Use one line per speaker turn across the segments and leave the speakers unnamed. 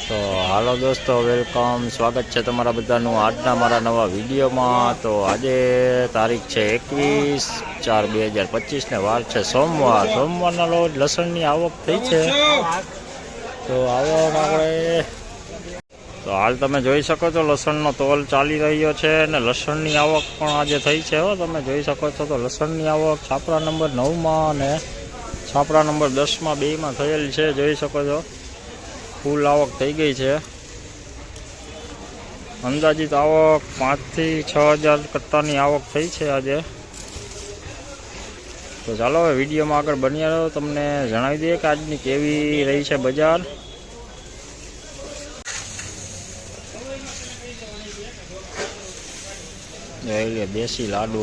તો હાલો દોસ્તો, વેલકમ, સ્વાગત છે તમારા બધાનું આજના મારા નવા વિડીયોમાં। તો આજે તારીખ છે 21/4/2025 ને વાર છે સોમવારના રોજ લસણની આવક થઈ છે। તો આવક આપણે તો હાલ તમે જોઈ શકો છો લસણનો તોલ ચાલી રહ્યો છે અને લસણની આવક પણ આજે થઈ છે। તમે જોઈ શકો છો તો લસણની આવક છાપરા નંબર 9માં અને છાપરા નંબર 10માં બેમાં થયેલ છે। જોઈ શકો છો ફૂલ આવક થઈ ગઈ છે। અંદાજિત આવક 5 થી 6 હજાર કટ્ટાની આવક થઈ છે આજે। તો ચાલો હવે વિડીયોમાં આગળ બન્યા રહો, તમને જણાવી દઈએ કે આજની કેવી રહી છે બજાર। જોઈ લે દેશી લાડુ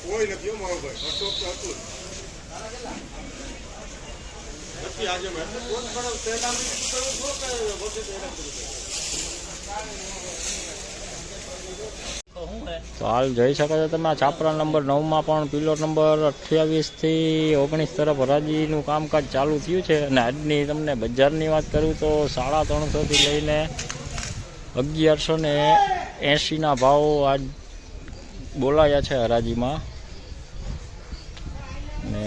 કોઈ નથી મારો ભાઈ અશોક તો હતું નથી આજે મેં
તો હાલ જોઈ શકો છો તમે છાપરા નંબર 9માં પણ પીલો નંબર 28 થી 19 તરફ હરાજીનું કામકાજ ચાલુ થયું છે। અને આજની તમને બજારની વાત કરું તો 350 થી લઈને 1180ના ભાવ આજ બોલાયા છે હરાજીમાં। ને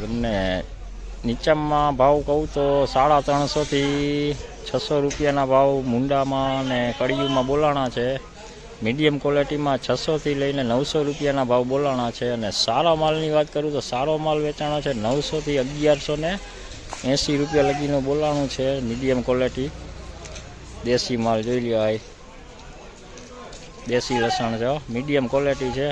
તમને નીચામાં ભાવ કહું તો 350 થી 600 રૂપિયાના ભાવ મુંડામાં અને કડિયુંમાં બોલાણા છે। મીડિયમ ક્વોલિટીમાં 600 થી લઈને 900 રૂપિયાના ભાવ બોલાણા છે। અને સારા માલની વાત કરું તો સારો માલ વેચાણો છે 900 થી 1180 રૂપિયા લગીનું બોલાણું છે। મીડિયમ ક્વોલિટી દેશી માલ જોઈ લ્યો, આ દેશી લસણ છે, મીડિયમ ક્વોલિટી છે।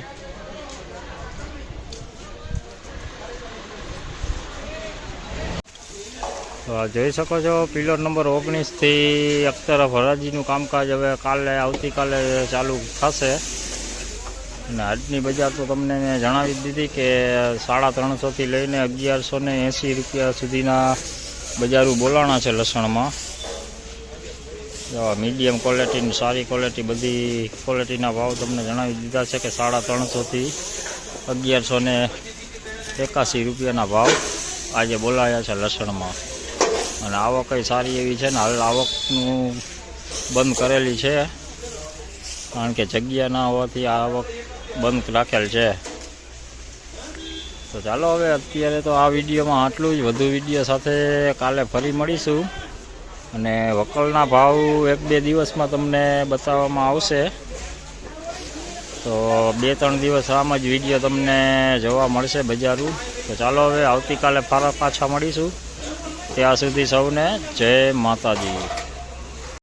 તો જોઈ શકો છો પિલર નંબર 19 થી એક તરફ હરાજીનું કામકાજ હવે આવતીકાલે ચાલુ થશે। અને આજની બજાર તો તમને મેં જણાવી દીધી કે 350 થી લઈને 1180 રૂપિયા સુધીના બજારો બોલાણા છે લસણમાં। મીડિયમ ક્વોલિટીની સારી ક્વોલિટી બધી ક્વોલિટીના ભાવ તમને જણાવી દીધા છે કે 350 થી 1181 રૂપિયાના ભાવ આજે બોલાયા છે લસણમાં। અને આવક સારી એવી છે ને હાલ આવકનું બંધ કરેલી છે, કારણ કે જગ્યા ના હોવાથી આવક બંધ રાખેલ છે। તો ચાલો હવે અત્યારે તો આ વિડીયોમાં આટલું જ, વધુ વિડીયો સાથે કાલે ફરી મળીશું। અને વકલના ભાવ 1-2 દિવસમાં તમને બતાવવામાં આવશે। તો 2-3 દિવસ આમ જ વિડીયો તમને જોવા મળશે બજારું। તો ચાલો હવે આવતીકાલે પાછા મળીશું, ત્યાં સુધી સૌને જય માતાજી।